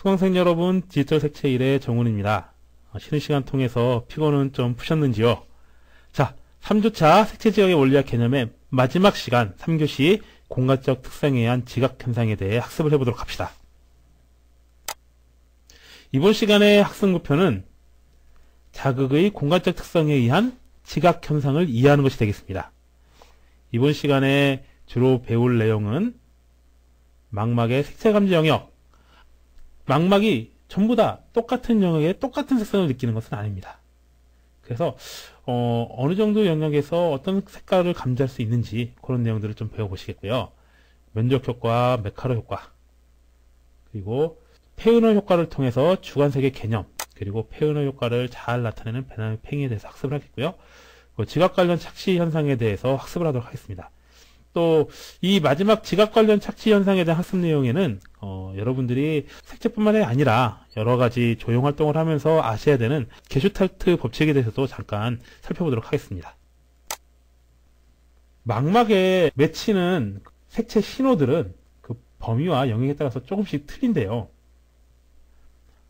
수강생 여러분, 디지털 색채 1의 정훈입니다. 쉬는 시간 통해서 피곤은 좀 푸셨는지요? 자, 3주차 색채 지역의 원리학 개념의 마지막 시간 3교시 공간적 특성에 의한 지각 현상에 대해 학습을 해보도록 합시다. 이번 시간의 학습 목표는 자극의 공간적 특성에 의한 지각 현상을 이해하는 것이 되겠습니다. 이번 시간에 주로 배울 내용은 망막의 색채 감지 영역. 망막이 전부 다 똑같은 영역에 똑같은 색상을 느끼는 것은 아닙니다. 그래서 어느 정도 영역에서 어떤 색깔을 감지할 수 있는지 그런 내용들을 좀 배워보시겠고요. 면적 효과, 메카로 효과, 그리고 페으너 효과를 통해서 주관색의 개념, 그리고 페으너 효과를 잘 나타내는 베나의 팽이에 대해서 학습을 하겠고요. 지각 관련 착시 현상에 대해서 학습을 하도록 하겠습니다. 또 이 마지막 지각 관련 착시 현상에 대한 학습 내용에는 여러분들이 색채뿐만 아니라 여러 가지 조형 활동을 하면서 아셔야 되는 게슈탈트 법칙에 대해서도 잠깐 살펴보도록 하겠습니다. 망막에 맺히는 색채 신호들은 그 범위와 영역에 따라서 조금씩 틀린데요.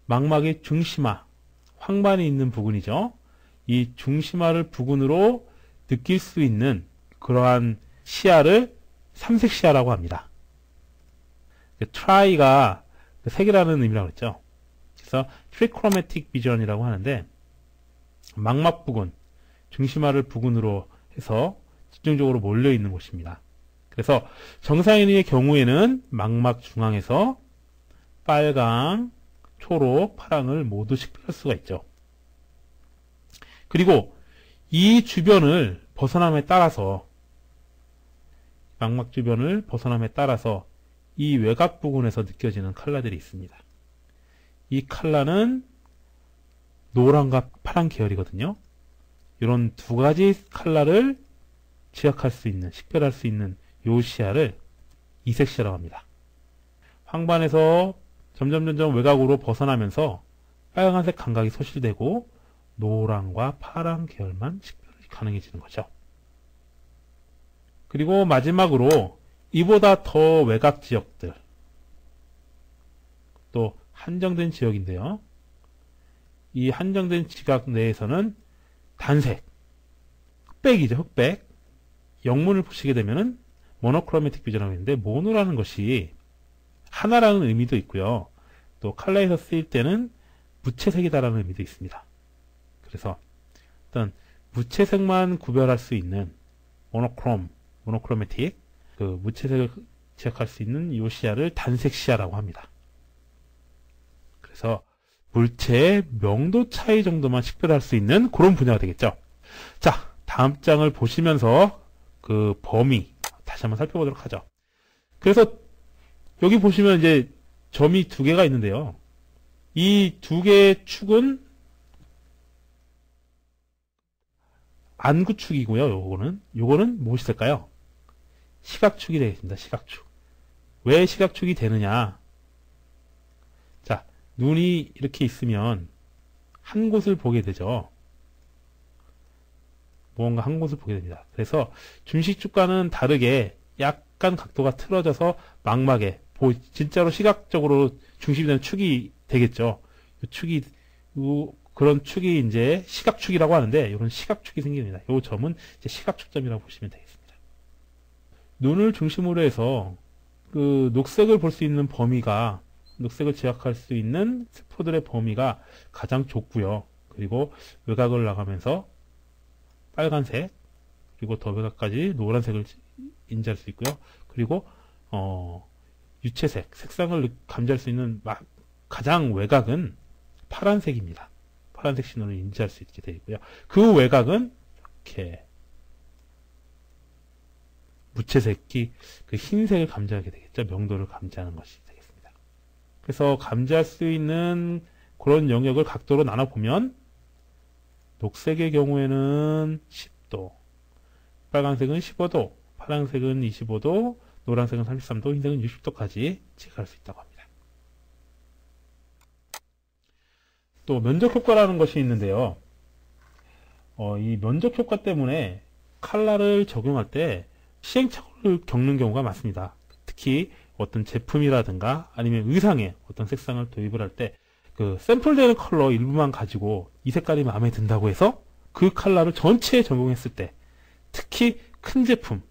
망막의 중심화, 황반이 있는 부분이죠. 이 중심화를 부근으로 느낄 수 있는 그러한 시야를 삼색 시야라고 합니다. 트라이가 색이라는 의미라고 했죠. 그래서 트리크로매틱 비전이라고 하는데 망막 부근, 중심화를 부근으로 해서 집중적으로 몰려 있는 곳입니다. 그래서 정상인의 경우에는 망막 중앙에서 빨강, 초록, 파랑을 모두 식별할 수가 있죠. 그리고 이 주변을 벗어남에 따라서 망막 주변을 벗어남에 따라서 이 외곽 부분에서 느껴지는 컬러들이 있습니다. 이 컬러는 노란과 파란 계열이거든요. 이런 두 가지 컬러를 지각할 수 있는, 식별할 수 있는 요 시야를 이색 시야라고 합니다. 황반에서 점점 외곽으로 벗어나면서 빨간색 감각이 소실되고 노란과 파란 계열만 식별이 가능해지는 거죠. 그리고 마지막으로 이보다 더 외곽 지역들, 또 한정된 지역인데요. 이 한정된 지각 내에서는 단색, 흑백이죠, 흑백. 영문을 보시게 되면은 모노크로매틱 비전이라고 했는데 모노라는 것이 하나라는 의미도 있고요. 또 컬러에서 쓰일 때는 무채색이다라는 의미도 있습니다. 그래서 어떤 무채색만 구별할 수 있는 모노크로매틱, 그 무채색을 지각할 수 있는 이 시야를 단색 시야라고 합니다. 그래서 물체의 명도 차이 정도만 식별할 수 있는 그런 분야가 되겠죠. 자, 다음 장을 보시면서 그 범위 다시 한번 살펴보도록 하죠. 그래서 여기 보시면 이제 점이 두 개가 있는데요. 이 두 개의 축은 안구축이고요. 요거는 무엇이 될까요? 시각축이 되겠습니다. 시각축. 왜 시각축이 되느냐? 자, 눈이 이렇게 있으면 한 곳을 보게 되죠. 무언가 한 곳을 보게 됩니다. 그래서 중시축과는 다르게 약간 각도가 틀어져서 망막에 진짜로 시각적으로 중심이 되는 축이 되겠죠. 그런 축이 이제 시각축이라고 하는데 이런 시각축이 생깁니다. 이 점은 이제 시각축점이라고 보시면 되겠습니다. 눈을 중심으로 해서 그 녹색을 볼 수 있는 범위가, 녹색을 지각할 수 있는 세포들의 범위가 가장 좁고요. 그리고 외곽을 나가면서 빨간색, 그리고 더 외곽까지 노란색을 인지할 수 있고요. 그리고 유채색, 색상을 감지할 수 있는 가장 외곽은 파란색입니다. 파란색 신호를 인지할 수 있게 되어 있고요. 그 외곽은 이렇게 무채색이 그 흰색을 감지하게 되겠죠. 명도를 감지하는 것이 되겠습니다. 그래서 감지할 수 있는 그런 영역을 각도로 나눠보면 녹색의 경우에는 10도, 빨간색은 15도, 파란색은 25도, 노란색은 33도, 흰색은 60도까지 지각할 수 있다고 합니다. 또 면적 효과라는 것이 있는데요. 이 면적 효과 때문에 컬러를 적용할 때 시행착오를 겪는 경우가 많습니다. 특히 어떤 제품이라든가 아니면 의상에 어떤 색상을 도입을 할 때 그 샘플되는 컬러 일부만 가지고 이 색깔이 마음에 든다고 해서 그 컬러를 전체에 적용했을 때, 특히 큰 제품,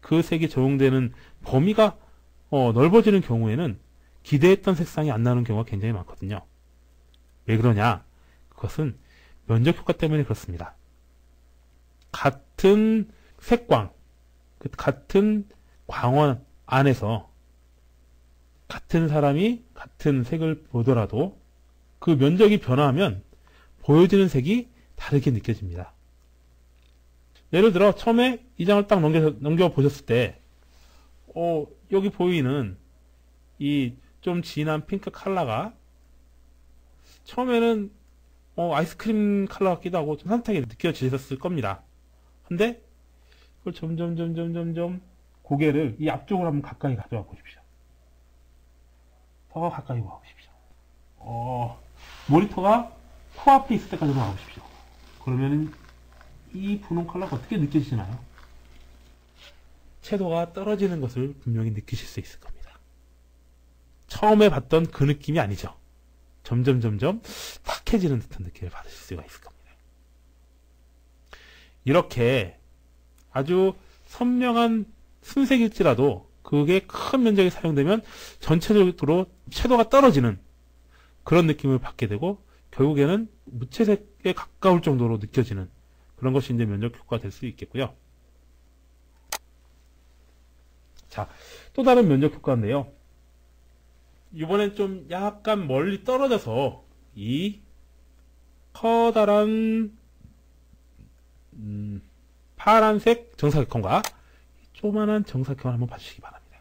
그 색이 적용되는 범위가 넓어지는 경우에는 기대했던 색상이 안 나오는 경우가 굉장히 많거든요. 왜 그러냐? 그것은 면적 효과 때문에 그렇습니다. 같은 색광, 같은 광원 안에서 같은 사람이 같은 색을 보더라도 그 면적이 변화하면 보여지는 색이 다르게 느껴집니다. 예를 들어 처음에 이 장을 딱 넘겨보셨을 때 여기 보이는 이 좀 진한 핑크 컬러가 처음에는 아이스크림 컬러 같기도 하고 좀 산뜻하게 느껴지셨을 겁니다. 근데 그걸 점점 고개를 이 앞쪽으로 한번 가까이 가져와 보십시오. 더 가까이 와 보십시오. 모니터가 코앞에 있을 때까지 와 보십시오. 그러면 이 분홍 컬러가 어떻게 느껴지시나요? 채도가 떨어지는 것을 분명히 느끼실 수 있을 겁니다. 처음에 봤던 그 느낌이 아니죠. 점점 탁해지는 듯한 느낌을 받으실 수가 있을 겁니다. 이렇게 아주 선명한 순색일지라도 그게 큰 면적이 사용되면 전체적으로 채도가 떨어지는 그런 느낌을 받게 되고 결국에는 무채색에 가까울 정도로 느껴지는 그런 것이 이제 면적 효과가 될 수 있겠고요. 자, 또 다른 면적 효과인데요. 이번엔 좀 약간 멀리 떨어져서 이 커다란 파란색 정사각형과 조만한 정사각형을 한번 봐주시기 바랍니다.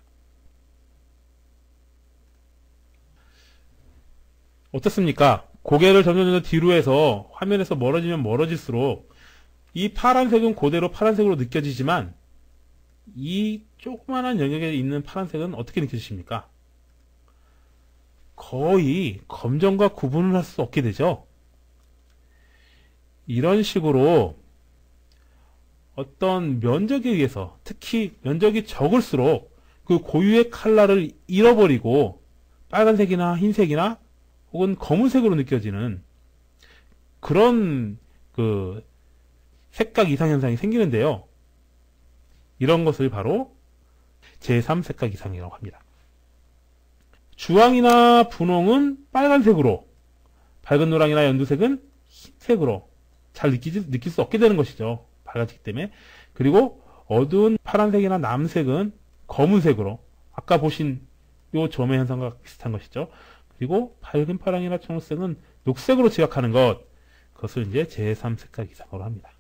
어떻습니까? 고개를 점점 뒤로 해서 화면에서 멀어지면 멀어질수록 이 파란색은 그대로 파란색으로 느껴지지만 이 조그만한 영역에 있는 파란색은 어떻게 느껴지십니까? 거의 검정과 구분을 할 수 없게 되죠. 이런 식으로 어떤 면적에 의해서, 특히 면적이 적을수록 그 고유의 컬러를 잃어버리고 빨간색이나 흰색이나 혹은 검은색으로 느껴지는 그런 그 색각 이상 현상이 생기는데요. 이런 것을 바로 제3 색각 이상이라고 합니다. 주황이나 분홍은 빨간색으로, 밝은 노랑이나 연두색은 흰색으로 잘 느낄 수 없게 되는 것이죠. 밝아지기 때문에. 그리고 어두운 파란색이나 남색은 검은색으로, 아까 보신 요 점의 현상과 비슷한 것이죠. 그리고 밝은 파랑이나 청록색은 녹색으로 지각하는 것, 그것을 이제 제3 색각 이상으로 합니다.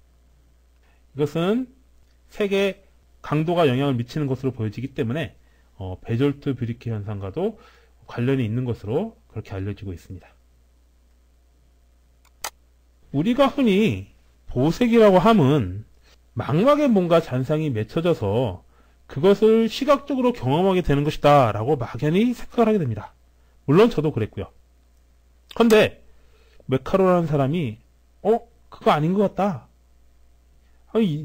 이것은 색의 강도가 영향을 미치는 것으로 보여지기 때문에 베졸트 뷰리케 현상과도 관련이 있는 것으로 그렇게 알려지고 있습니다. 우리가 흔히 보색이라고 함은 망막에 뭔가 잔상이 맺혀져서 그것을 시각적으로 경험하게 되는 것이다 라고 막연히 생각을 하게 됩니다. 물론 저도 그랬고요. 근데 메카로라는 사람이 그거 아닌 것 같다.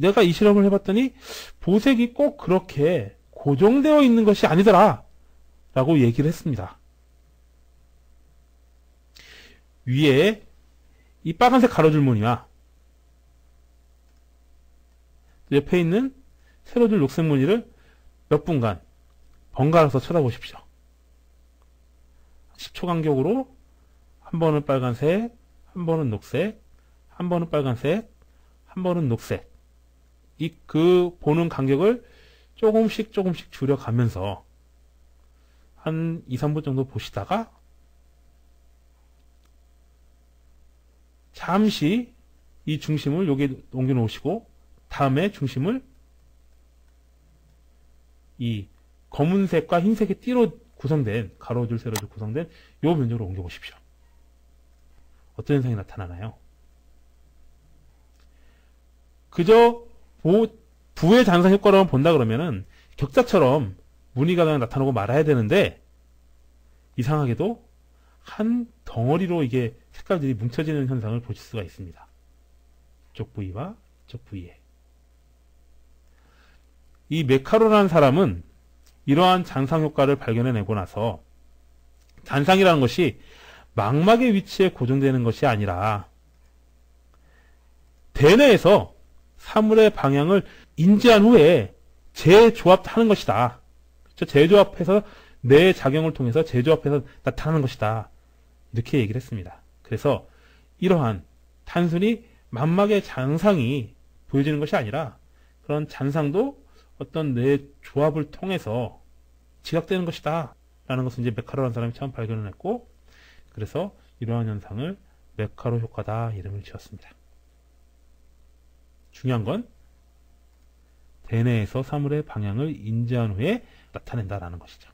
내가 이 실험을 해봤더니 보색이 꼭 그렇게 고정되어 있는 것이 아니더라 라고 얘기를 했습니다. 위에 이 빨간색 가로줄무늬와 옆에 있는 세로줄 녹색 무늬를 몇 분간 번갈아서 쳐다보십시오. 10초 간격으로 한 번은 빨간색, 한 번은 녹색, 한 번은 빨간색, 한 번은 녹색. 그 보는 간격을 조금씩 줄여가면서 한 2, 3분 정도 보시다가 잠시 이 중심을 여기에 옮겨 놓으시고 다음에 중심을 이 검은색과 흰색의 띠로 구성된 가로줄, 세로줄 구성된 요 면적으로 옮겨 보십시오. 어떤 현상이 나타나나요? 그저 부의 잔상 효과로만 본다 그러면은 격자처럼 무늬가 그냥 나타나고 말아야 되는데 이상하게도 한 덩어리로 이게 색깔들이 뭉쳐지는 현상을 보실 수가 있습니다. 이쪽 부위와 이쪽 부위에. 이 메카로라는 사람은 이러한 잔상 효과를 발견해내고 나서 잔상이라는 것이 망막의 위치에 고정되는 것이 아니라 대뇌에서 사물의 방향을 인지한 후에 재조합하는 것이다. 그렇죠? 재조합해서 뇌의 작용을 통해서 재조합해서 나타나는 것이다. 이렇게 얘기를 했습니다. 그래서 이러한 단순히 망막의 잔상이 보여지는 것이 아니라 그런 잔상도 어떤 뇌의 조합을 통해서 지각되는 것이다. 라는 것을 이제 메카로라는 사람이 처음 발견을 했고, 그래서 이러한 현상을 메카로 효과다 이름을 지었습니다. 중요한 건 대뇌에서 사물의 방향을 인지한 후에 나타낸다라는 것이죠.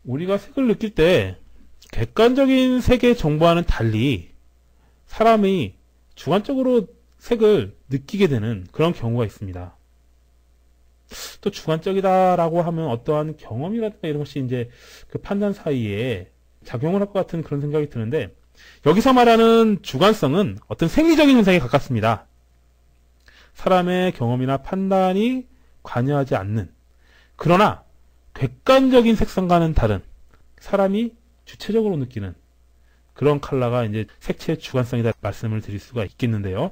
우리가 색을 느낄 때 객관적인 색의 정보와는 달리 사람이 주관적으로 색을 느끼게 되는 그런 경우가 있습니다. 또 주관적이다라고 하면 어떠한 경험이라든가 이런 것이 이제 그 판단 사이에 작용을 할 것 같은 그런 생각이 드는데, 여기서 말하는 주관성은 어떤 생리적인 현상에 가깝습니다. 사람의 경험이나 판단이 관여하지 않는, 그러나 객관적인 색상과는 다른 사람이 주체적으로 느끼는 그런 컬러가 이제 색채의 주관성이다 말씀을 드릴 수가 있겠는데요.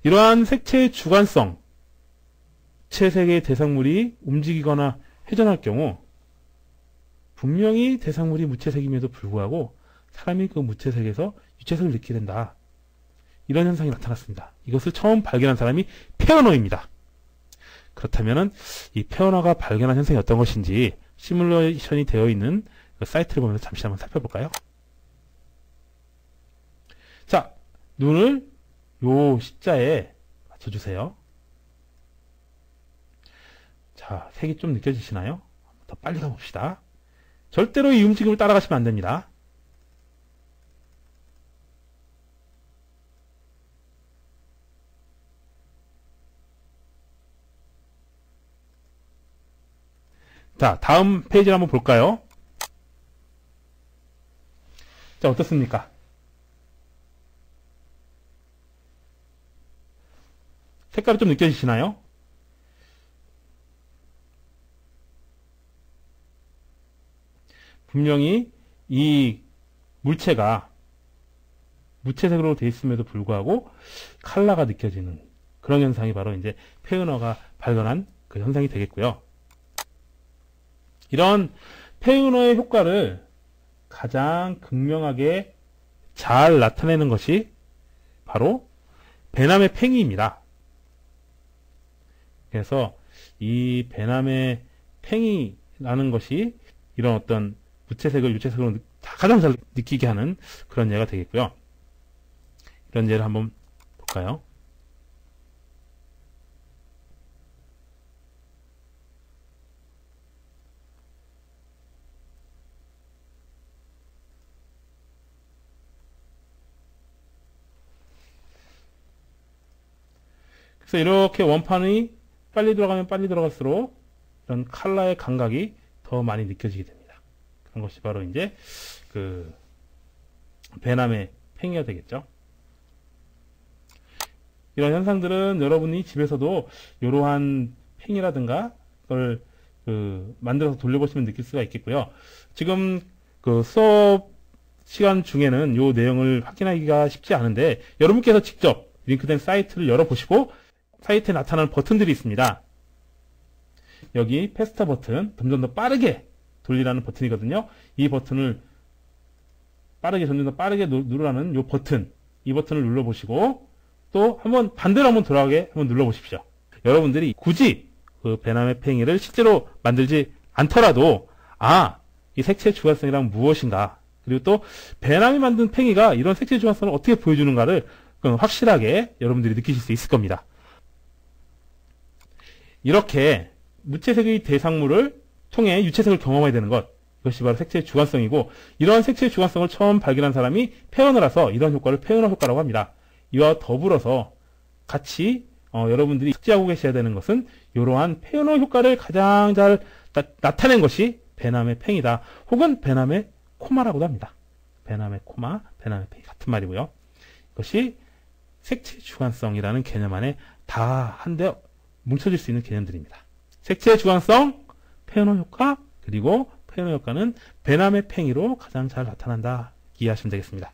이러한 색채의 주관성, 주체색의 대상물이 움직이거나 회전할 경우 분명히 대상물이 무채색임에도 불구하고 사람이 그 무채색에서 유채색을 느끼게 된다. 이런 현상이 나타났습니다. 이것을 처음 발견한 사람이 페어너입니다. 그렇다면 이 페어너가 발견한 현상이 어떤 것인지 시뮬레이션이 되어 있는 그 사이트를 보면서 잠시 한번 살펴볼까요? 자, 눈을 요 십자에 맞춰주세요. 자, 색이 좀 느껴지시나요? 더 빨리 가봅시다. 절대로 이 움직임을 따라가시면 안 됩니다. 자, 다음 페이지를 한번 볼까요? 자, 어떻습니까? 색깔이 좀 느껴지시나요? 분명히 이 물체가 무채색으로 되어 있음에도 불구하고 컬러가 느껴지는 그런 현상이 바로 이제 페어너가 발견한 그 현상이 되겠고요. 이런 페어너의 효과를 가장 극명하게 잘 나타내는 것이 바로 베남의 팽이입니다. 그래서 이 베남의 팽이라는 것이 이런 어떤 무채색을 유채색으로 가장 잘 느끼게 하는 그런 예가 되겠고요. 이런 예를 한번 볼까요? 그래서 이렇게 원판이 빨리 들어가면 빨리 들어갈수록 이런 컬러의 감각이 더 많이 느껴지게 됩니다. 그런 것이 바로 이제 그 베남의 팽이가 되겠죠. 이런 현상들은 여러분이 집에서도 이러한 팽이라든가 그걸 만들어서 돌려보시면 느낄 수가 있겠고요. 지금 그 수업 시간 중에는 이 내용을 확인하기가 쉽지 않은데 여러분께서 직접 링크된 사이트를 열어보시고 사이트에 나타나는 버튼들이 있습니다. 여기 패스터 버튼, 점점 더 빠르게 돌리라는 버튼이거든요. 이 버튼을 점점 더 빠르게 누르라는 이 버튼, 이 버튼을 눌러보시고 또 한번 반대로 한번 돌아가게 한번 눌러보십시오. 여러분들이 굳이 그 베남의 팽이를 실제로 만들지 않더라도 이 색채 주관성이란 무엇인가, 그리고 또 베남이 만든 팽이가 이런 색채 주관성을 어떻게 보여주는가를 확실하게 여러분들이 느끼실 수 있을 겁니다. 이렇게 무채색의 대상물을 통해 유채색을 경험해야 되는 것, 이것이 바로 색채의 주관성이고, 이러한 색채의 주관성을 처음 발견한 사람이 페어너라서 이런 효과를 페어너 효과라고 합니다. 이와 더불어서 같이 여러분들이 숙지하고 계셔야 되는 것은 이러한 페어너 효과를 가장 잘 나타낸 것이 베남의 팽이다, 혹은 베남의 코마라고도 합니다. 베남의 코마, 베남의 팽이 같은 말이고요. 이것이 색채 주관성이라는 개념 안에 다 한데 뭉쳐질 수 있는 개념들입니다. 색채의 주관성, 페노 효과, 그리고 페노 효과는 배남의 팽이로 가장 잘 나타난다. 이해하시면 되겠습니다.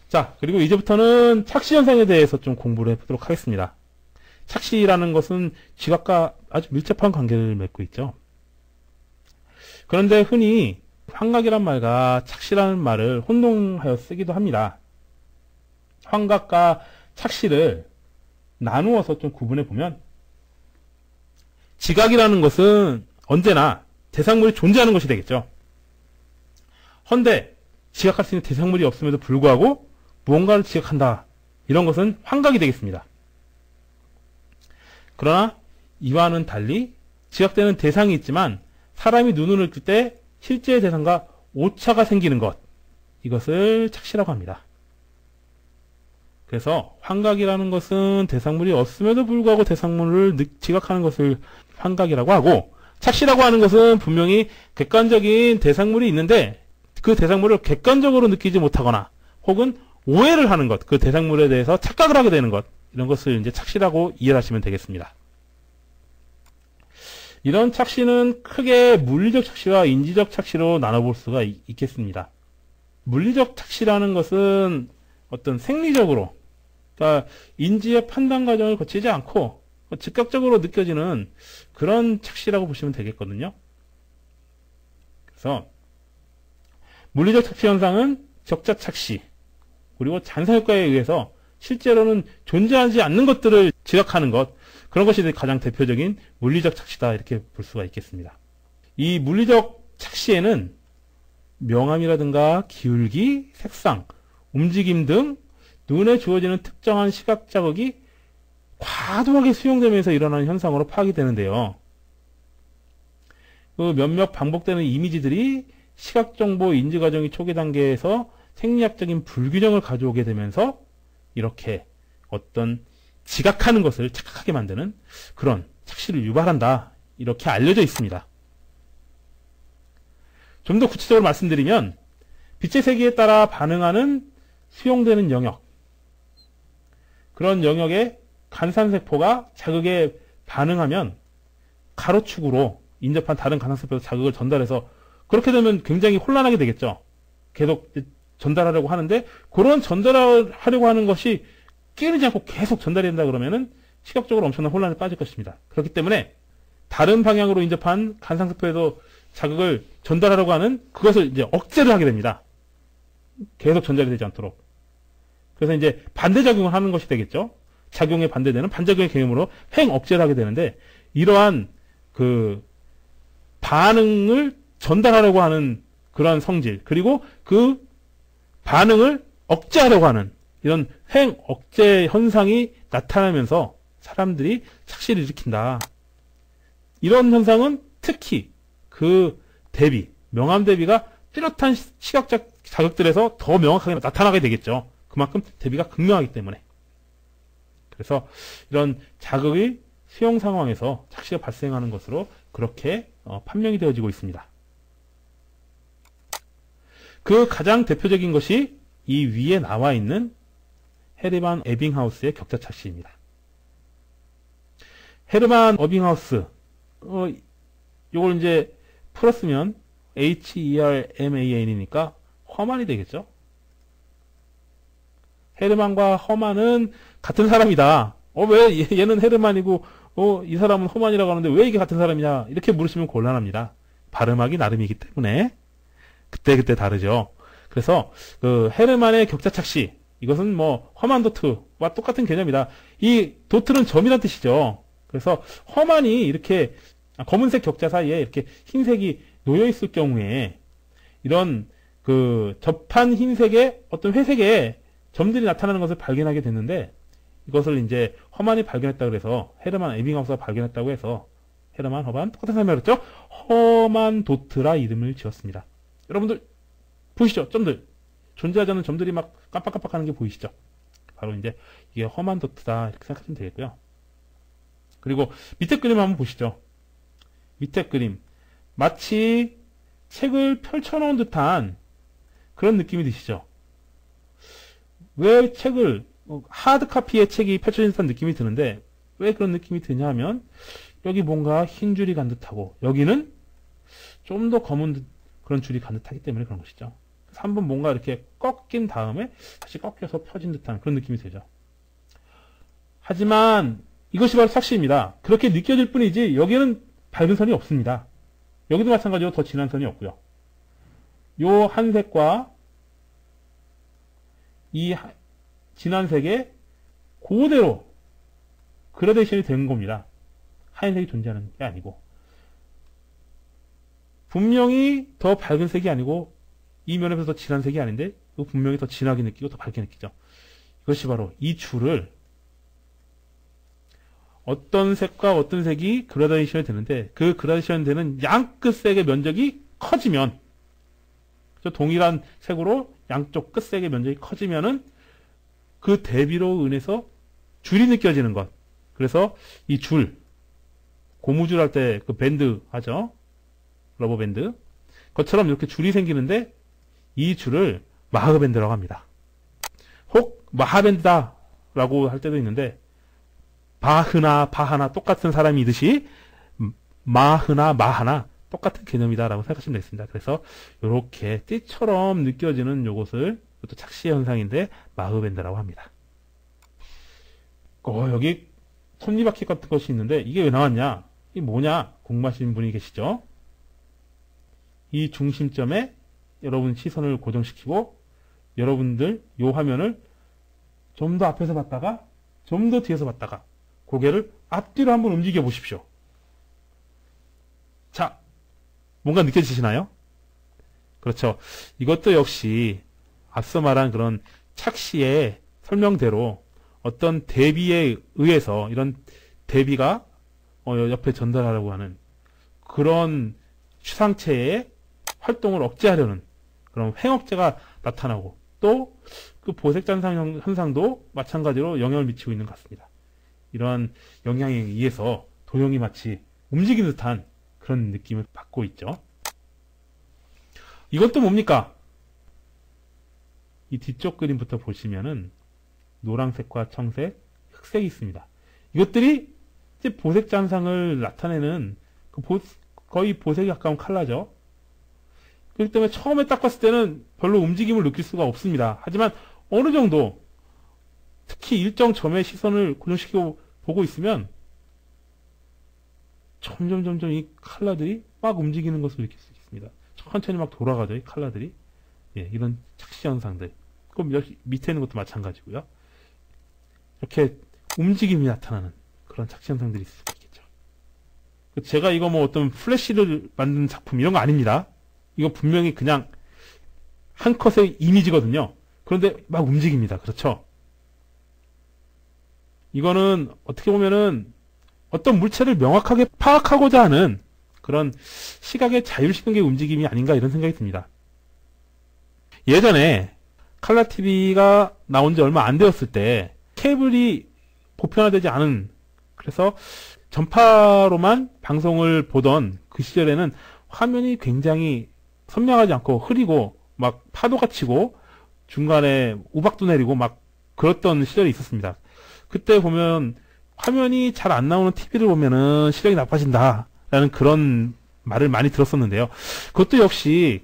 자, 그리고 이제부터는 착시 현상에 대해서 좀 공부를 해보도록 하겠습니다. 착시라는 것은 지각과 아주 밀접한 관계를 맺고 있죠. 그런데 흔히 환각이란 말과 착시라는 말을 혼동하여 쓰기도 합니다. 환각과 착시를 나누어서 좀 구분해 보면, 지각이라는 것은 언제나 대상물이 존재하는 것이 되겠죠. 헌데 지각할 수 있는 대상물이 없음에도 불구하고 무언가를 지각한다. 이런 것은 환각이 되겠습니다. 그러나 이와는 달리 지각되는 대상이 있지만 사람이 눈을 뜰 때 실제의 대상과 오차가 생기는 것, 이것을 착시라고 합니다. 그래서 환각이라는 것은 대상물이 없음에도 불구하고 대상물을 지각하는 것을 환각이라고 하고, 착시라고 하는 것은 분명히 객관적인 대상물이 있는데 그 대상물을 객관적으로 느끼지 못하거나 혹은 오해를 하는 것, 그 대상물에 대해서 착각을 하게 되는 것, 이런 것을 이제 착시라고 이해를 하시면 되겠습니다. 이런 착시는 크게 물리적 착시와 인지적 착시로 나눠볼 수가 있겠습니다. 물리적 착시라는 것은 어떤 생리적으로, 그러니까 인지의 판단 과정을 거치지 않고 즉각적으로 느껴지는 그런 착시라고 보시면 되겠거든요. 그래서 물리적 착시 현상은 적자 착시, 그리고 잔상효과에 의해서 실제로는 존재하지 않는 것들을 지각하는 것, 그런 것이 가장 대표적인 물리적 착시다, 이렇게 볼 수가 있겠습니다. 이 물리적 착시에는 명암이라든가 기울기, 색상, 움직임 등 눈에 주어지는 특정한 시각 자극이 과도하게 수용되면서 일어나는 현상으로 파악이 되는데요. 그 몇몇 반복되는 이미지들이 시각정보 인지 과정이 초기 단계에서 생리학적인 불균형을 가져오게 되면서 이렇게 어떤 지각하는 것을 착각하게 만드는 그런 착시를 유발한다, 이렇게 알려져 있습니다. 좀 더 구체적으로 말씀드리면, 빛의 세기에 따라 반응하는 수용되는 영역, 그런 영역에 간산세포가 자극에 반응하면 가로축으로 인접한 다른 간산세포에 자극을 전달해서, 그렇게 되면 굉장히 혼란하게 되겠죠. 계속 전달하려고 하는데 그런 전달하려고 하는 것이 끊이지 않고 계속 전달이 된다 그러면은 시각적으로 엄청난 혼란에 빠질 것입니다. 그렇기 때문에 다른 방향으로 인접한 간상세포에도 자극을 전달하려고 하는 그것을 이제 억제를 하게 됩니다. 계속 전달이 되지 않도록. 그래서 이제 반대작용을 하는 것이 되겠죠. 작용에 반대되는 반작용의 개념으로 횡 억제를 하게 되는데, 이러한 그 반응을 전달하려고 하는 그런 성질, 그리고 그 반응을 억제하려고 하는 이런 횡 억제 현상이 나타나면서 사람들이 착시를 일으킨다. 이런 현상은 특히 그 대비, 명암 대비가 뚜렷한 시각적 자극들에서 더 명확하게 나타나게 되겠죠. 그만큼 대비가 극명하기 때문에. 그래서 이런 자극의 수용 상황에서 착시가 발생하는 것으로 그렇게 판명이 되어지고 있습니다. 그 가장 대표적인 것이 이 위에 나와 있는 헤르만 에빙하우스의 격자 착시입니다. 헤르만 에빙하우스, 요걸 이제 풀었으면 HERMAN이니까 허만이 되겠죠? 헤르만과 허만은 같은 사람이다. 왜 얘는 헤르만이고, 이 사람은 허만이라고 하는데 왜 이게 같은 사람이냐? 이렇게 물으시면 곤란합니다. 발음하기 나름이기 때문에. 그때 다르죠. 그래서, 헤르만의 격자 착시, 이것은 뭐, 허만 도트와 똑같은 개념이다. 이 도트는 점이란 뜻이죠. 그래서 허만이 이렇게 검은색 격자 사이에 이렇게 흰색이 놓여있을 경우에 이런 접한 흰색에 어떤 회색의 점들이 나타나는 것을 발견하게 됐는데, 이것을 이제 허만이 발견했다고 해서 헤르만 에빙하우스가 발견했다고 해서 헤르만, 허만 똑같은 사람이라고 했죠. 허만 도트라 이름을 지었습니다. 여러분들 보이시죠? 점들. 존재하지 않는 점들이 막 깜빡깜빡하는 게 보이시죠? 바로 이제 이게 허만 도트다, 이렇게 생각하시면 되겠고요. 그리고 밑에 그림 한번 보시죠. 밑에 그림. 마치 책을 펼쳐놓은 듯한 그런 느낌이 드시죠? 왜 책을, 하드카피의 책이 펼쳐진 듯한 느낌이 드는데, 왜 그런 느낌이 드냐 하면, 여기 뭔가 흰 줄이 간 듯하고 여기는 좀 더 검은 그런 줄이 간 듯하기 때문에 그런 것이죠. 그래서 한번 뭔가 이렇게 꺾인 다음에 다시 꺾여서 펴진 듯한 그런 느낌이 들죠. 하지만 이것이 바로 착시입니다. 그렇게 느껴질 뿐이지 여기는 밝은 선이 없습니다. 여기도 마찬가지로 더 진한 선이 없고요. 요 한 색과 이 진한 색에 그대로 그라데이션이 되는 겁니다. 하얀색이 존재하는 게 아니고 분명히 더 밝은 색이 아니고 이 면에서 더 진한 색이 아닌데 분명히 더 진하게 느끼고 더 밝게 느끼죠. 이것이 바로 이 줄을 어떤 색과 어떤 색이 그라데이션이 되는데 그 그라데이션 되는 양 끝색의 면적이 커지면 동일한 색으로 양쪽 끝색의 면적이 커지면은 그 대비로 인해서 줄이 느껴지는 것. 그래서 이 줄, 고무줄 할 때 그 밴드 하죠. 러버 밴드. 그것처럼 이렇게 줄이 생기는데 이 줄을 마하밴드라고 합니다. 혹 마하밴드다라고 할 때도 있는데 바흐나 바하나 똑같은 사람이듯이 마흐나 마하나 똑같은 개념이다라고 생각하시면 되겠습니다. 그래서 이렇게 띠처럼 느껴지는 요것을 이것도 착시 현상인데 마흐밴드라고 합니다. 여기 톱니바퀴 같은 것이 있는데 이게 왜 나왔냐? 이게 뭐냐? 궁금하시는 분이 계시죠? 이 중심점에 여러분 시선을 고정시키고 여러분들 요 화면을 좀 더 앞에서 봤다가 좀 더 뒤에서 봤다가 고개를 앞뒤로 한번 움직여 보십시오. 자, 뭔가 느껴지시나요? 그렇죠. 이것도 역시 앞서 말한 그런 착시의 설명대로 어떤 대비에 의해서 이런 대비가 옆에 전달하려고 하는 그런 추상체의 활동을 억제하려는 그런 횡억제가 나타나고 또 그 보색잔상 현상도 마찬가지로 영향을 미치고 있는 것 같습니다. 이러한 영향에 의해서 도형이 마치 움직이는 듯한 그런 느낌을 받고 있죠. 이것도 뭡니까? 이 뒤쪽 그림부터 보시면은 노란색과 청색, 흑색이 있습니다. 이것들이 이제 보색잔상을 나타내는 거의 보색에 가까운 컬러죠. 그렇기 때문에 처음에 딱 봤을 때는 별로 움직임을 느낄 수가 없습니다. 하지만 어느 정도 특히 일정 점의 시선을 고정시키고 보고 있으면 점점 이 컬러들이 막 움직이는 것을 느낄 수 있습니다. 천천히 막 돌아가죠, 이 컬러들이. 예, 이런 착시 현상들. 그럼 밑에 있는 것도 마찬가지고요. 이렇게 움직임이 나타나는 그런 착시 현상들이 있을 수 있겠죠. 제가 이거 뭐 어떤 플래시를 만든 작품 이런 거 아닙니다. 이거 분명히 그냥 한 컷의 이미지거든요. 그런데 막 움직입니다. 그렇죠? 이거는 어떻게 보면은 어떤 물체를 명확하게 파악하고자 하는 그런 시각의 자율신경계 움직임이 아닌가 이런 생각이 듭니다. 예전에 칼라TV가 나온 지 얼마 안 되었을 때 케이블이 보편화되지 않은 그래서 전파로만 방송을 보던 그 시절에는 화면이 굉장히 선명하지 않고 흐리고 막 파도가 치고 중간에 우박도 내리고 막 그랬던 시절이 있었습니다. 그때 보면 화면이 잘 안 나오는 TV를 보면은 시력이 나빠진다라는 그런 말을 많이 들었었는데요. 그것도 역시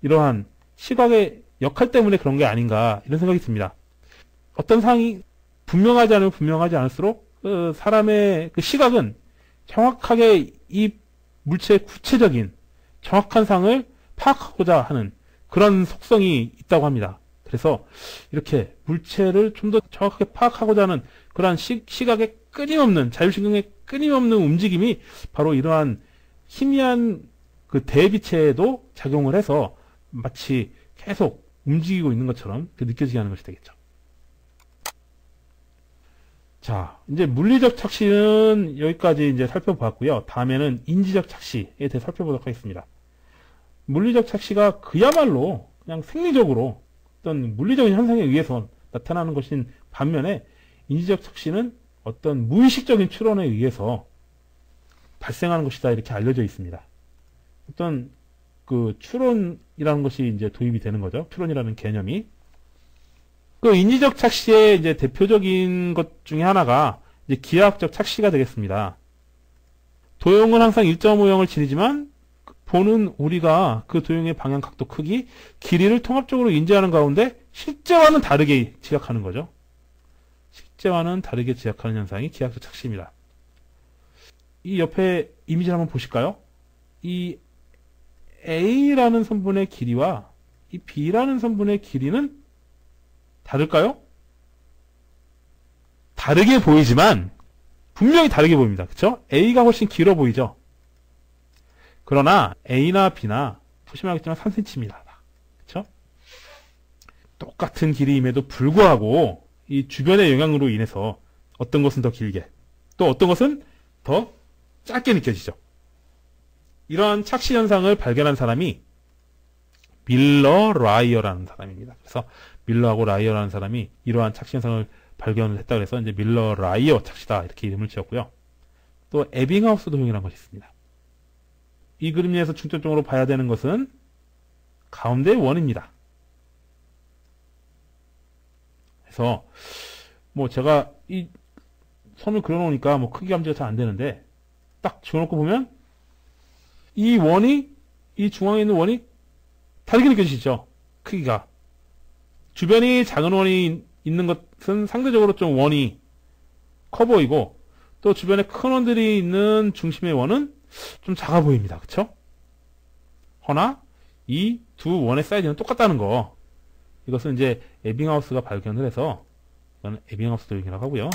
이러한 시각의 역할 때문에 그런 게 아닌가 이런 생각이 듭니다. 어떤 상황이 분명하지 않으면 분명하지 않을수록 사람의 그 시각은 정확하게 이 물체의 구체적인 정확한 상을 파악하고자 하는 그런 속성이 있다고 합니다. 그래서 이렇게 물체를 좀 더 정확하게 파악하고자 하는 그러한 시각의 끊임없는 자율신경의 끊임없는 움직임이 바로 이러한 희미한 그 대비체에도 작용을 해서 마치 계속 움직이고 있는 것처럼 느껴지게 하는 것이 되겠죠. 자, 이제 물리적 착시는 여기까지 이제 살펴보았고요. 다음에는 인지적 착시에 대해 살펴보도록 하겠습니다. 물리적 착시가 그야말로 그냥 생리적으로 어떤 물리적인 현상에 의해서 나타나는 것인 반면에 인지적 착시는 어떤 무의식적인 추론에 의해서 발생하는 것이다 이렇게 알려져 있습니다. 어떤 그 추론이라는 것이 이제 도입이 되는 거죠. 추론이라는 개념이. 그 인지적 착시의 이제 대표적인 것 중에 하나가 이제 기하학적 착시가 되겠습니다. 도형은 항상 일정 모형을 지니지만 보는 우리가 그 도형의 방향, 각도, 크기, 길이를 통합적으로 인지하는 가운데 실제와는 다르게 지각하는 거죠. 실제와는 다르게 지각하는 현상이 기하학적 착시입니다. 이 옆에 이미지를 한번 보실까요? 이 A라는 선분의 길이와 이 B라는 선분의 길이는 다를까요? 다르게 보이지만 분명히 다르게 보입니다. 그쵸? A가 훨씬 길어 보이죠? 그러나 A나 B나 보시면 알겠지만 3cm입니다. 그쵸? 똑같은 길이임에도 불구하고 이 주변의 영향으로 인해서 어떤 것은 더 길게 또 어떤 것은 더 짧게 느껴지죠. 이러한 착시 현상을 발견한 사람이 밀러 라이어라는 사람입니다. 그래서 밀러하고 라이어라는 사람이 이러한 착시 현상을 발견을 했다 그래서 이제 밀러 라이어 착시다 이렇게 이름을 지었고요. 또 에빙하우스 도형이라는 것이 있습니다. 이 그림 내에서 중점적으로 봐야 되는 것은 가운데의 원입니다. 그래서 뭐 제가 이 선을 그려놓으니까 뭐 크기 감지가 잘 안 되는데 딱 지어놓고 보면 이 원이 이 중앙에 있는 원이 다르게 느껴지시죠? 크기가 주변이 작은 원이 있는 것은 상대적으로 좀 원이 커 보이고 또 주변에 큰 원들이 있는 중심의 원은 좀 작아 보입니다. 그쵸? 허나 이 두 원의 사이즈는 똑같다는 거 이것은 이제 에빙하우스가 발견을 해서 이거는 에빙하우스 도형이라고 하고요.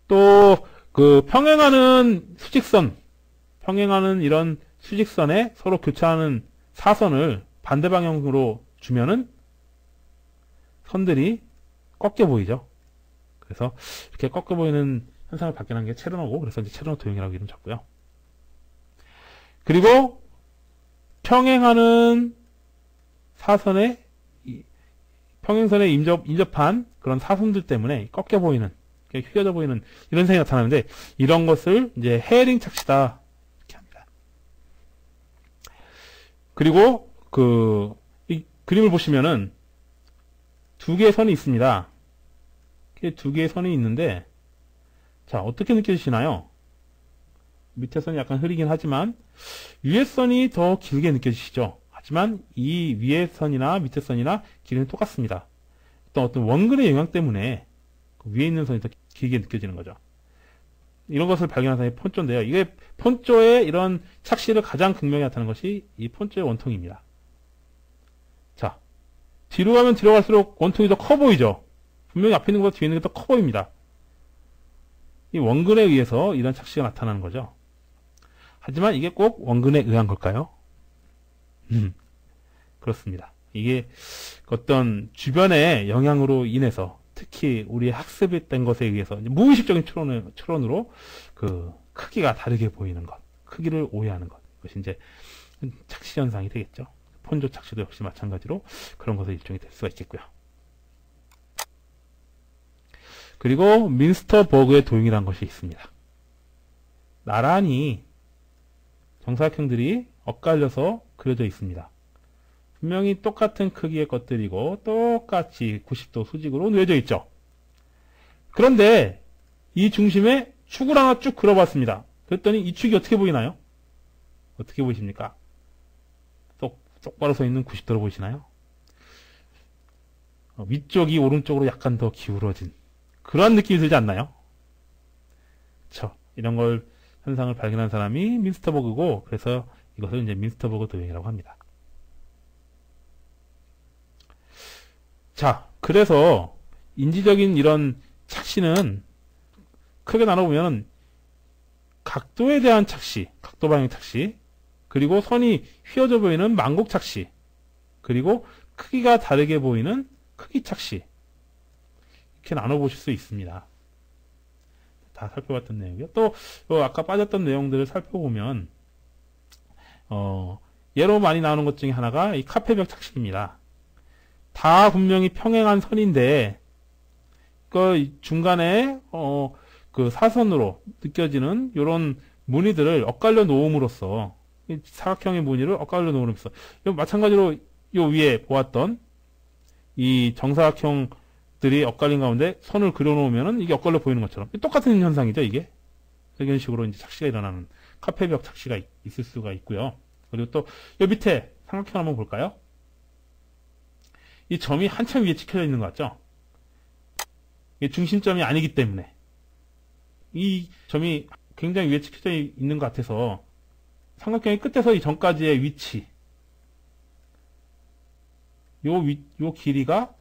또 그 평행하는 수직선 평행하는 이런 수직선에 서로 교차하는 사선을 반대 방향으로 주면은 선들이 꺾여 보이죠. 그래서 이렇게 꺾여 보이는 현상을 발견한 게 체르노고 그래서 이제 체르노 도형이라고 이름 쳤고요. 그리고 평행하는 사선에 평행선에 인접한 그런 사선들 때문에 꺾여 보이는 휘어져 보이는 이런 현상이 나타나는데 이런 것을 이제 헤어링 착시다 이렇게 합니다. 그리고 이 그림을 보시면은 두 개의 선이 있습니다. 두 개의 선이 있는데 자 어떻게 느껴지시나요? 밑에 선이 약간 흐리긴 하지만 위에 선이 더 길게 느껴지시죠? 하지만 이 위에 선이나 밑에 선이나 길이는 똑같습니다. 어떤 원근의 영향 때문에 그 위에 있는 선이 더 길게 느껴지는 거죠. 이런 것을 발견한 사람이 폰조인데요. 이게 폰조의 이런 착시를 가장 극명히 나타내는 것이 이 폰조의 원통입니다. 자, 뒤로 가면 뒤로 갈수록 원통이 더 커 보이죠? 분명히 앞에 있는 것보다 뒤에 있는 게 더 커 보입니다. 이 원근에 의해서 이런 착시가 나타나는 거죠. 하지만 이게 꼭 원근에 의한 걸까요? 그렇습니다. 이게 어떤 주변의 영향으로 인해서 특히 우리의 학습이 된 것에 의해서 무의식적인 추론으로 그 크기가 다르게 보이는 것, 크기를 오해하는 것, 이것이 이제 착시 현상이 되겠죠. 폰조 착시도 역시 마찬가지로 그런 것의 일종이 될 수가 있겠고요. 그리고 민스터버그의 도형이라는 것이 있습니다. 나란히 정사각형들이 엇갈려서 그려져 있습니다. 분명히 똑같은 크기의 것들이고 똑같이 90도 수직으로 놓여져 있죠. 그런데 이 중심에 축을 하나 쭉 그려봤습니다. 그랬더니 이 축이 어떻게 보이나요? 어떻게 보이십니까? 똑바로 서 있는 90도로 보이시나요? 위쪽이 오른쪽으로 약간 더 기울어진 그런 느낌이 들지 않나요? 그쵸. 이런 걸 현상을 발견한 사람이 민스터버그고 그래서 이것을 이제 민스터버그 도형이라고 합니다. 자, 그래서 인지적인 이런 착시는 크게 나눠보면 각도에 대한 착시, 각도 방향 착시, 그리고 선이 휘어져 보이는 만곡 착시, 그리고 크기가 다르게 보이는 크기 착시 이렇게 나눠보실 수 있습니다. 다 살펴봤던 내용이요. 또 아까 빠졌던 내용들을 살펴보면 예로 많이 나오는 것 중에 하나가 이 카페벽 착시입니다. 다 분명히 평행한 선인데 그 중간에 그 사선으로 느껴지는 이런 무늬들을 엇갈려 놓음으로써 사각형의 무늬를 엇갈려 놓음으로써 마찬가지로 요 위에 보았던 이 정사각형들이 엇갈린 가운데 선을 그려 놓으면은 이게 엇갈려 보이는 것처럼 똑같은 현상이죠. 이게 이런 식으로 이제 착시가 일어나는 카페벽 착시가 있을 수가 있고요. 그리고 또 이 밑에 삼각형 한번 볼까요? 이 점이 한참 위에 찍혀져 있는 것 같죠? 이게 중심점이 아니기 때문에 이 점이 굉장히 위에 찍혀져 있는 것 같아서 삼각형의 끝에서 이 점까지의 위치, 요 길이가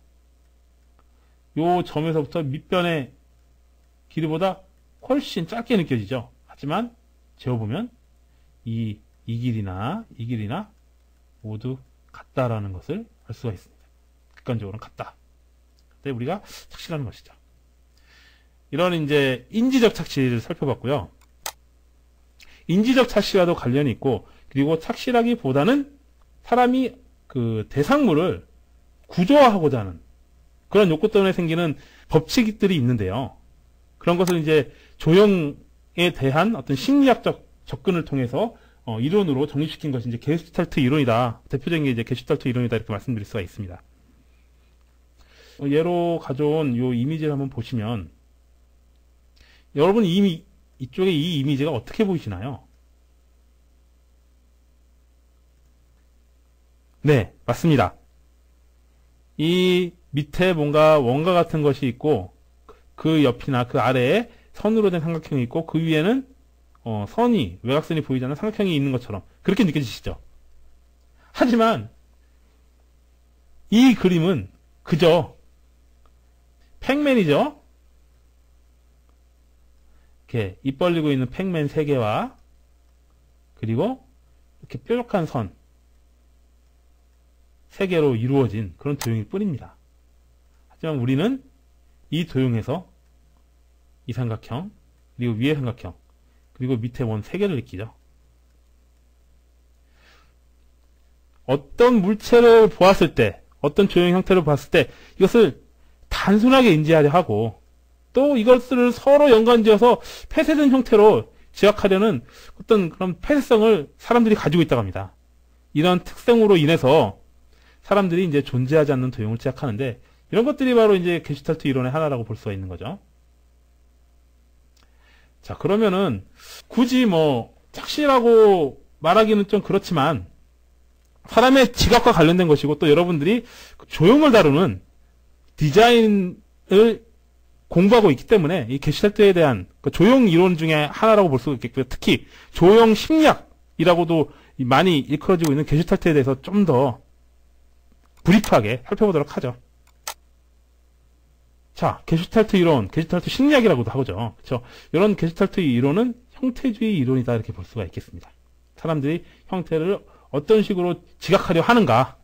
요 점에서부터 밑변의 길이보다 훨씬 짧게 느껴지죠. 하지만 재어보면 이 길이나 이 길이나 모두 같다라는 것을 알 수가 있습니다. 객관적으로는 같다. 그때 우리가 착시라는 것이죠. 이런 이제 인지적 착시를 살펴봤고요. 인지적 착시와도 관련이 있고, 그리고 착시라기보다는 사람이 그 대상물을 구조화하고자 하는 그런 욕구 때문에 생기는 법칙들이 있는데요. 그런 것을 이제 조형에 대한 어떤 심리학적 접근을 통해서 이론으로 정립시킨 것이 이제 게슈탈트 이론이다. 대표적인 게 이제 게슈탈트 이론이다. 이렇게 말씀드릴 수가 있습니다. 예로 가져온 요 이미지를 한번 보시면, 여러분 이쪽에 이 이미지가 어떻게 보이시나요? 네, 맞습니다. 이 밑에 뭔가 원과 같은 것이 있고, 그 옆이나 그 아래에 선으로 된 삼각형이 있고, 그 위에는 선이, 외곽선이 보이지 않는 삼각형이 있는 것처럼 그렇게 느껴지시죠? 하지만 이 그림은 그저 팩맨이죠? 이렇게 입 벌리고 있는 팩맨 3개와 그리고 이렇게 뾰족한 선 3개로 이루어진 그런 도형일 뿐입니다. 하지만 우리는 이 도형에서 이 삼각형, 그리고 위의 삼각형, 그리고 밑에 원 3개를 느끼죠. 어떤 물체를 보았을 때, 어떤 조형 형태를 보았을 때 이것을 단순하게 인지하려 하고, 또 이것을 서로 연관지어서 폐쇄된 형태로 지각하려는 어떤 그런 폐쇄성을 사람들이 가지고 있다고 합니다. 이런 특성으로 인해서 사람들이 이제 존재하지 않는 도형을 지각하는데, 이런 것들이 바로 이제 게슈탈트 이론의 하나라고 볼 수가 있는 거죠. 자, 그러면은 굳이 뭐 착시라고 말하기는 좀 그렇지만, 사람의 지각과 관련된 것이고, 또 여러분들이 조형을 다루는 디자인을 공부하고 있기 때문에 이 게슈탈트에 대한 조형 이론 중에 하나라고 볼 수가 있겠고요. 특히 조형 심리학이라고도 많이 일컬어지고 있는 게슈탈트에 대해서 좀 더 브리프하게 살펴보도록 하죠. 자, 게슈탈트 이론, 게슈탈트 심리학이라고도 하죠. 그렇죠? 이런 게슈탈트 이론은 형태주의 이론이다 이렇게 볼 수가 있겠습니다. 사람들이 형태를 어떤 식으로 지각하려 하는가,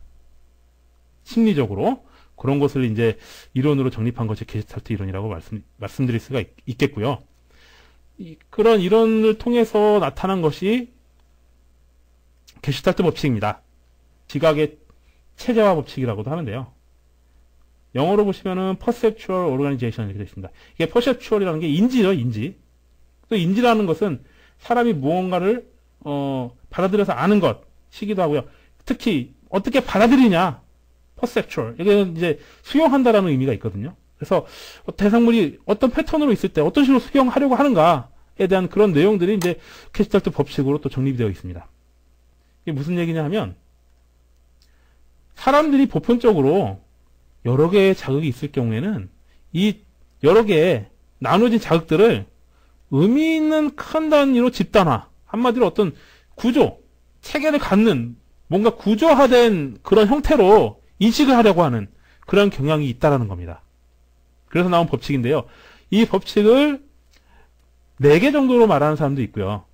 심리적으로 그런 것을 이제 이론으로 정립한 것이 게슈탈트 이론이라고 말씀드릴 수가 있겠고요. 그런 이론을 통해서 나타난 것이 게슈탈트 법칙입니다. 지각의 체제화 법칙이라고도 하는데요. 영어로 보시면은 perceptual organization 이렇게 되어 있습니다. 이게 perceptual이라는 게 인지죠, 인지. 또 인지라는 것은 사람이 무언가를 받아들여서 아는 것이기도 하고요. 특히 어떻게 받아들이냐, perceptual. 이게 이제 수용한다라는 의미가 있거든요. 그래서 대상물이 어떤 패턴으로 있을 때 어떤 식으로 수용하려고 하는가에 대한 그런 내용들이 이제 게슈탈트 법칙으로 또 정립이 되어 있습니다. 이게 무슨 얘기냐 하면, 사람들이 보편적으로 여러 개의 자극이 있을 경우에는 이 여러 개의 나눠진 자극들을 의미 있는 큰 단위로 집단화, 한마디로 어떤 구조, 체계를 갖는 뭔가 구조화된 그런 형태로 인식을 하려고 하는 그런 경향이 있다라는 겁니다. 그래서 나온 법칙인데요. 이 법칙을 4개 정도로 말하는 사람도 있고요.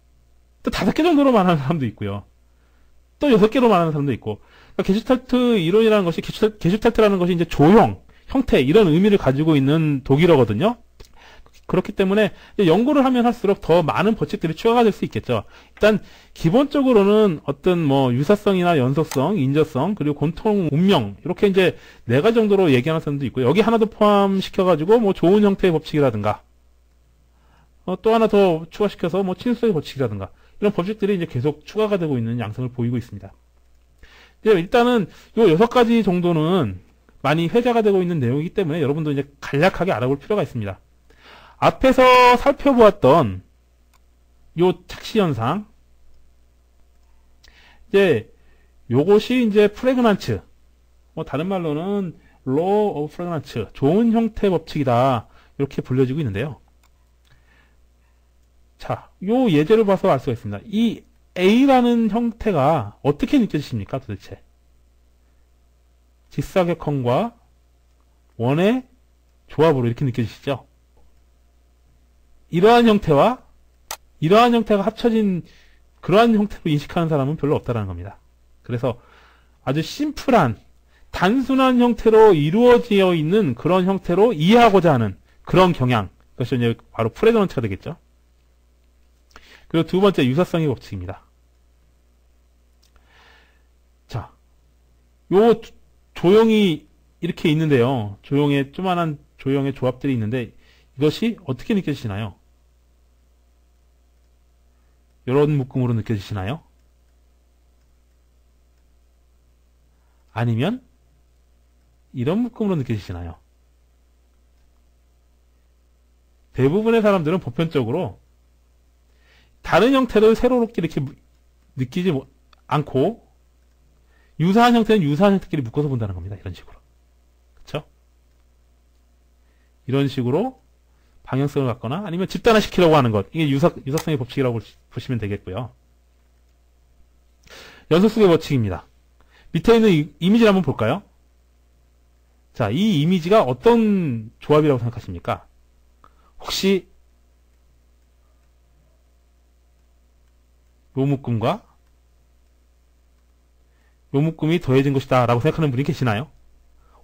또 5개 정도로 말하는 사람도 있고요. 또 6개로 말하는 사람도 있고. 그러니까 게슈탈트 이론이라는 것이, 게슈탈트라는 것이 이제 조형, 형태, 이런 의미를 가지고 있는 독일어거든요. 그렇기 때문에 연구를 하면 할수록 더 많은 법칙들이 추가가 될 수 있겠죠. 일단 기본적으로는 어떤 뭐 유사성이나 연속성, 인저성, 그리고 공통 운명, 이렇게 이제 4가지 정도로 얘기하는 사람도 있고, 여기 하나 더 포함시켜가지고 뭐 좋은 형태의 법칙이라든가, 또 하나 더 추가시켜서 뭐 친수의 법칙이라든가, 이런 법칙들이 이제 계속 추가가 되고 있는 양상을 보이고 있습니다. 일단은 요 6가지 정도는 많이 회자가 되고 있는 내용이기 때문에 여러분도 이제 간략하게 알아볼 필요가 있습니다. 앞에서 살펴보았던 요 착시 현상. 이제 요것이 이제 프레그넌츠. 뭐 다른 말로는 law of pregnancy. 좋은 형태 법칙이다. 이렇게 불려지고 있는데요. 자, 요 예제를 봐서 알 수가 있습니다. 이 A라는 형태가 어떻게 느껴지십니까, 도대체? 직사각형과 원의 조합으로 이렇게 느껴지시죠? 이러한 형태와 이러한 형태가 합쳐진 그러한 형태로 인식하는 사람은 별로 없다는 겁니다. 그래서 아주 심플한, 단순한 형태로 이루어져 있는 그런 형태로 이해하고자 하는 그런 경향. 그것이 이제 바로 프레그넌츠가 되겠죠. 그리고 두 번째, 유사성의 법칙입니다. 자, 요 조형이 이렇게 있는데요. 조형의, 조만한 조형의 조합들이 있는데 이것이 어떻게 느껴지시나요? 이런 묶음으로 느껴지시나요? 아니면 이런 묶음으로 느껴지시나요? 대부분의 사람들은 보편적으로 다른 형태를 새롭게 이렇게 느끼지 않고 유사한 형태는 유사한 형태끼리 묶어서 본다는 겁니다. 이런 식으로. 그쵸? 이런 식으로 방향성을 갖거나 아니면 집단화시키려고 하는 것. 이게 유사성의 법칙이라고 보시면 되겠고요. 연속성의 법칙입니다. 밑에 있는 이미지를 한번 볼까요? 자, 이 이미지가 어떤 조합이라고 생각하십니까? 혹시 요 묶음과 요 묶음이 더해진 것이다 라고 생각하는 분이 계시나요?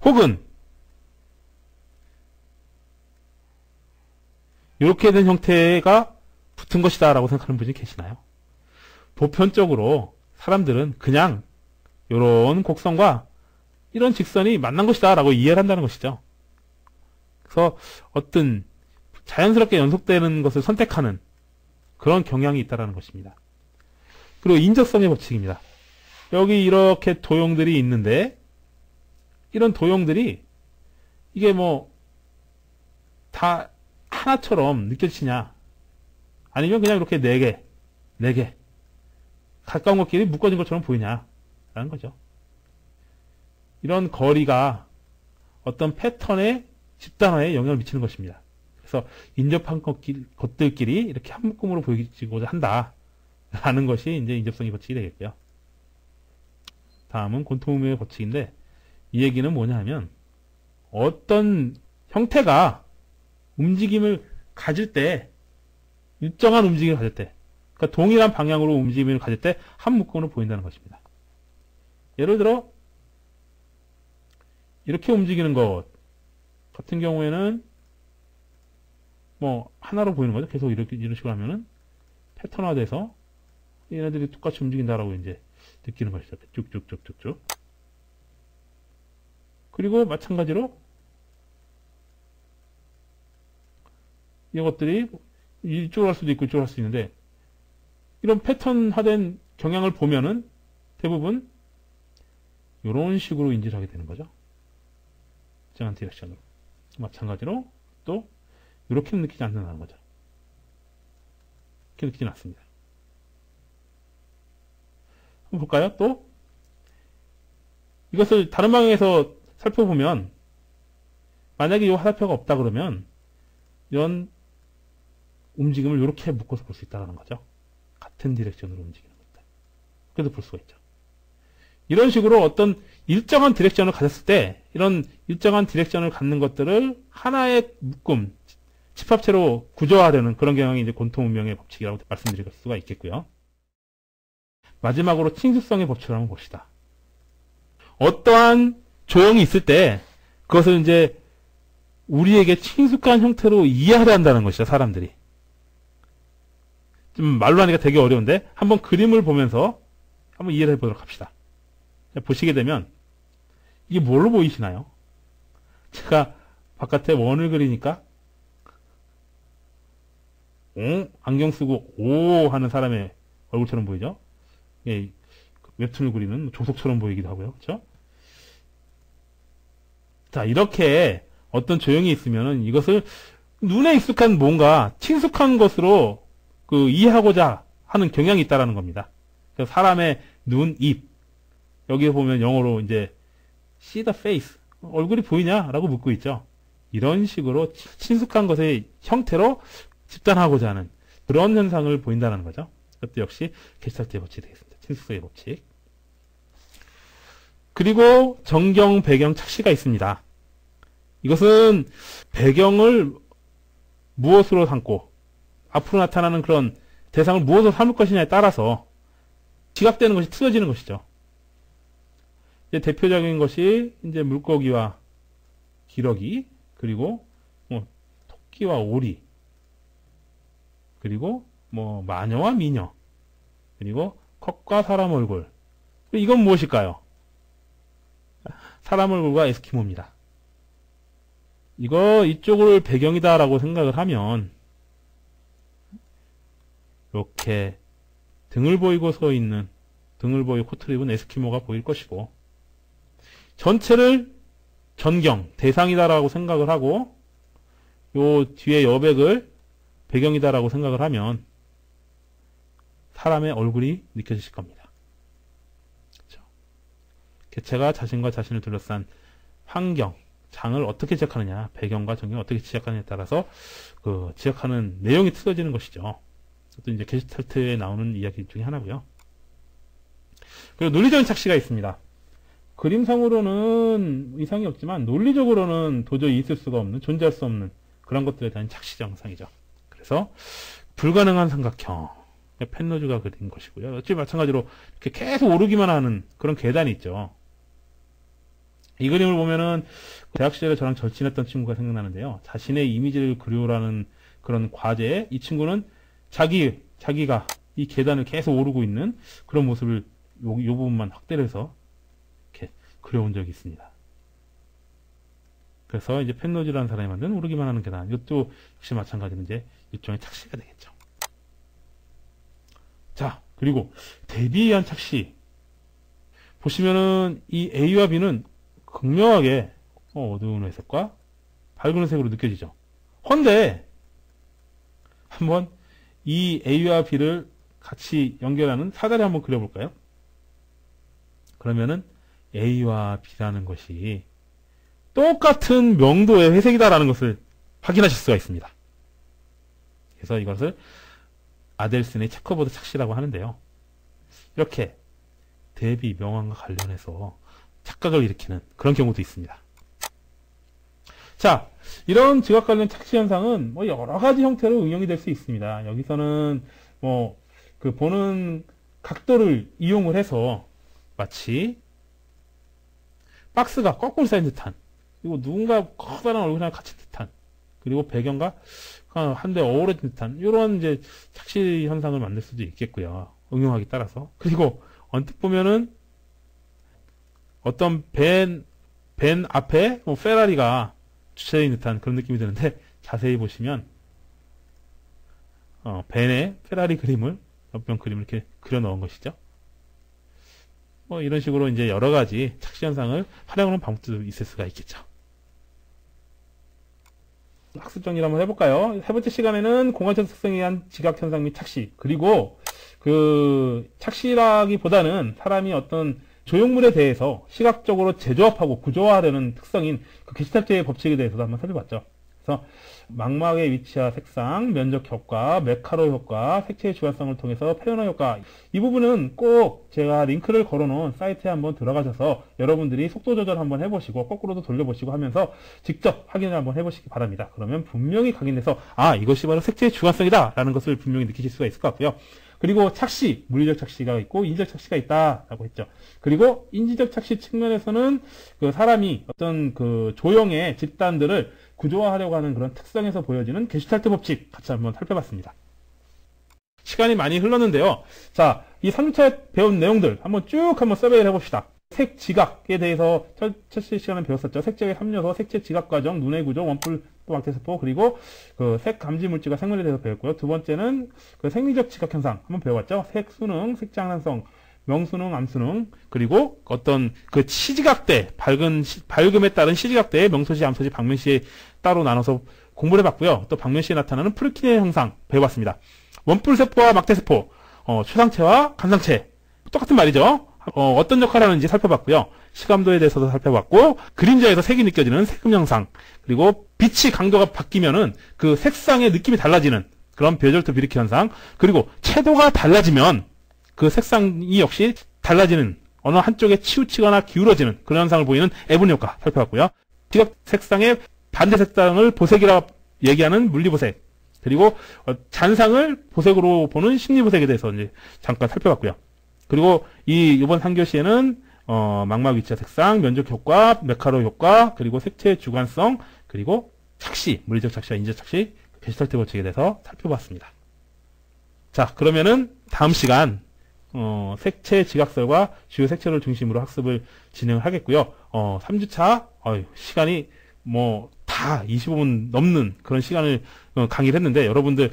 혹은 이렇게 된 형태가 붙은 것이다 라고 생각하는 분이 계시나요? 보편적으로 사람들은 그냥 이런 곡선과 이런 직선이 만난 것이다 라고 이해를 한다는 것이죠. 그래서 어떤 자연스럽게 연속되는 것을 선택하는 그런 경향이 있다는 것입니다. 그리고 인적성의 법칙입니다. 여기 이렇게 도형들이 있는데 이런 도형들이 이게 뭐 다 하나처럼 느껴지냐 아니면 그냥 이렇게 네 개 가까운 것끼리 묶어진 것처럼 보이냐 라는 거죠. 이런 거리가 어떤 패턴의 집단화에 영향을 미치는 것입니다. 그래서 인접한 것들끼리 이렇게 한 묶음으로 보이고자 한다 라는 것이 이제 인접성의 법칙이 되겠고요. 다음은 곤토음의 법칙인데 이 얘기는 뭐냐 하면 어떤 형태가 움직임을 가질 때 일정한 움직임을 가질 때 그러니까 동일한 방향으로 움직임을 가질 때 한 묶음으로 보인다는 것입니다. 예를 들어 이렇게 움직이는 것 같은 경우에는 뭐 하나로 보이는 거죠. 계속 이렇게 이런 식으로 하면은 패턴화돼서 얘네들이 똑같이 움직인다라고 이제 느끼는 것이죠. 쭉쭉쭉쭉쭉. 그리고 마찬가지로 이것들이 이쪽으로 갈 수도 있고 이쪽으로 갈 수도 있는데 이런 패턴화된 경향을 보면은 대부분 이런 식으로 인지를 하게 되는 거죠. 일정한 디렉션으로. 마찬가지로 또 이렇게 느끼지 않는다는 거죠. 이렇게 느끼지 않습니다. 한번 볼까요? 또 이것을 다른 방향에서 살펴보면 만약에 이 화살표가 없다 그러면 이런 움직임을 이렇게 묶어서 볼 수 있다는 거죠. 같은 디렉션으로 움직이는 것들. 그래서 볼 수가 있죠. 이런 식으로 어떤 일정한 디렉션을 가졌을 때 이런 일정한 디렉션을 갖는 것들을 하나의 묶음, 집합체로 구조화하려는 그런 경향이 이제 곤토운명의 법칙이라고 말씀드릴 수가 있겠고요. 마지막으로 친숙성의 법칙을 한번 봅시다. 어떠한 조형이 있을 때 그것을 이제 우리에게 친숙한 형태로 이해하려 한다는 것이죠, 사람들이. 좀 말로 하니까 되게 어려운데 한번 그림을 보면서 한번 이해를 해보도록 합시다. 보시게 되면 이게 뭘로 보이시나요? 제가 바깥에 원을 그리니까 안경 쓰고 오 하는 사람의 얼굴처럼 보이죠? 예, 웹툰을 그리는 조석처럼 보이기도 하고요. 그렇죠? 자, 이렇게 어떤 조형이 있으면은 이것을 눈에 익숙한 뭔가 친숙한 것으로 이해하고자 하는 경향이 있다라는 겁니다. 그래서 사람의 눈, 입, 여기에 보면 영어로 이제 see the face, 얼굴이 보이냐라고 묻고 있죠. 이런 식으로 친숙한 것의 형태로 집단하고자 하는 그런 현상을 보인다는 거죠. 이것도 역시 게스탈트의 법칙이 되겠습니다. 친숙성의 법칙. 그리고 정경, 배경, 착시가 있습니다. 이것은 배경을 무엇으로 삼고 앞으로 나타나는 그런 대상을 무엇으로 삼을 것이냐에 따라서 지각되는 것이 틀어지는 것이죠. 이제 대표적인 것이 이제 물고기와 기러기, 그리고 토끼와 오리, 그리고 마녀와 미녀, 그리고 컵과 사람 얼굴. 이건 무엇일까요? 사람 얼굴과 에스키모입니다. 이쪽을 배경이다라고 생각을 하면 이렇게 등을 보이고 서 있는, 등을 보이고 코트를 입은 에스키모가 보일 것이고, 전체를 전경, 대상이다라고 생각을 하고 요 뒤에 여백을 배경이다라고 생각을 하면 사람의 얼굴이 느껴지실 겁니다. 그렇죠? 개체가 자신과 자신을 둘러싼 환경, 장을 어떻게 지적하느냐, 배경과 전경을 어떻게 지적하느냐에 따라서 지적하는 내용이 틀어지는 것이죠. 또 이제 게슈탈트에 나오는 이야기 중에 하나고요. 그리고 논리적인 착시가 있습니다. 그림상으로는 이상이 없지만 논리적으로는 도저히 있을 수가 없는, 존재할 수 없는 그런 것들에 대한 착시 현상이죠. 그래서 불가능한 삼각형, 펜로즈가 그린 것이고요. 어찌 마찬가지로 이렇게 계속 오르기만 하는 그런 계단이 있죠. 이 그림을 보면은 대학 시절에 저랑 절친했던 친구가 생각나는데요. 자신의 이미지를 그려라는 그런 과제에 이 친구는 자기가 이 계단을 계속 오르고 있는 그런 모습을 요 부분만 확대를 해서 이렇게 그려온 적이 있습니다. 그래서 이제 펜로즈라는 사람이 만든 오르기만 하는 계단, 이것도 역시 마찬가지로 이제 일종의 착시가 되겠죠. 자, 그리고 대비한 착시. 보시면은 이 A와 B는 극명하게 어두운 회색과 밝은 회색으로 느껴지죠. 헌데 한번 이 A와 B를 같이 연결하는 사다리 한번 그려볼까요? 그러면은 A와 B라는 것이 똑같은 명도의 회색이다라는 것을 확인하실 수가 있습니다. 그래서 이것을 아델슨의 체커보드 착시라고 하는데요. 이렇게 대비 명암과 관련해서 착각을 일으키는 그런 경우도 있습니다. 자, 이런 지각 관련 착시 현상은 여러 가지 형태로 응용이 될 수 있습니다. 여기서는 보는 각도를 이용을 해서 마치 박스가 거꾸로 쌓인 듯한, 그리고 누군가 커다란 얼굴이랑 같이 듯한, 그리고 배경과 한데 어우러진 듯한 이런 이제 착시 현상을 만들 수도 있겠고요. 응용하기 따라서. 그리고 언뜻 보면은 어떤 벤 앞에 페라리가 주차되어 있는 듯한 그런 느낌이 드는데, 자세히 보시면 벤의 페라리 그림을, 옆면 그림을 이렇게 그려 넣은 것이죠. 이런 식으로 이제 여러 가지 착시 현상을 활용하는 방법도 있을 수가 있겠죠. 학습 정리를 한번 해볼까요? 세 번째 시간에는 공간적 특성에 의한 지각 현상 및 착시, 그리고 착시라기보다는 사람이 어떤 조형물에 대해서 시각적으로 재조합하고 구조화하려는 특성인 게슈탈트의 법칙에 대해서도 한번 살펴봤죠. 그래서 망막의 위치와 색상, 면적 효과, 메카로 효과, 색채의 주관성을 통해서 표현화 효과, 이 부분은 꼭 제가 링크를 걸어놓은 사이트에 한번 들어가셔서 여러분들이 속도 조절 한번 해보시고 거꾸로도 돌려보시고 하면서 직접 확인을 한번 해보시기 바랍니다. 그러면 분명히 각인해서 이것이 바로 색채의 주관성이다 라는 것을 분명히 느끼실 수가 있을 것 같고요. 그리고 착시, 물리적 착시가 있고 인지적 착시가 있다라고 했죠. 그리고 인지적 착시 측면에서는 사람이 어떤 조형의 집단들을 구조화하려고 하는 그런 특성에서 보여지는 게슈탈트 법칙 같이 한번 살펴봤습니다. 시간이 많이 흘렀는데요. 자, 이 3주차에 배운 내용들 한번 쭉 한번 서베이를 해봅시다. 색 지각에 대해서 첫 시간에 배웠었죠. 색적의 3요소, 색채 지각 과정, 눈의 구조, 원뿔 박태세포, 그리고 색 감지 물질과 생물에 대해서 배웠고요. 두 번째는 생리적 지각 현상 한번 배워봤죠. 색 수능, 색 장난성, 명수능, 암수능, 그리고 어떤 시지각대, 밝음에 따른 시지각대의 명소시, 암소시, 방면시에 따로 나눠서 공부를 해봤고요. 또 방면시에 나타나는 프루키네 형상 배워봤습니다. 원뿔세포와 막대세포, 초상체와 간상체 똑같은 말이죠. 어떤 역할을 하는지 살펴봤고요. 시감도에 대해서도 살펴봤고, 그림자에서 색이 느껴지는 색음 형상, 그리고 빛이 강도가 바뀌면은 그 색상의 느낌이 달라지는 그런 베젤트 비르키 현상, 그리고 채도가 달라지면 그 색상이 역시 달라지는, 어느 한쪽에 치우치거나 기울어지는 그런 현상을 보이는 에본 효과 살펴봤고요. 지각 색상의 반대 색상을 보색이라 얘기하는 물리보색, 그리고 잔상을 보색으로 보는 심리보색에 대해서 이제 잠깐 살펴봤고요. 그리고 이번 3교시에는 망막 위치와 색상, 면적 효과, 메카로 효과, 그리고 색채 주관성, 그리고 착시, 물리적 착시와 인지적 착시, 게슈탈트 법칙에 대해서 살펴봤습니다. 자, 그러면은 다음 시간 색채 지각설과 주요 색채를 중심으로 학습을 진행을 하겠고요. 3주차 시간이 다 25분 넘는 그런 시간을 강의를 했는데, 여러분들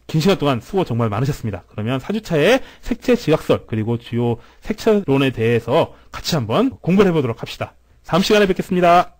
긴 시간 동안 수고 정말 많으셨습니다. 그러면 4주차에 색채 지각설 그리고 주요 색채론에 대해서 같이 한번 공부를 해보도록 합시다. 다음 시간에 뵙겠습니다.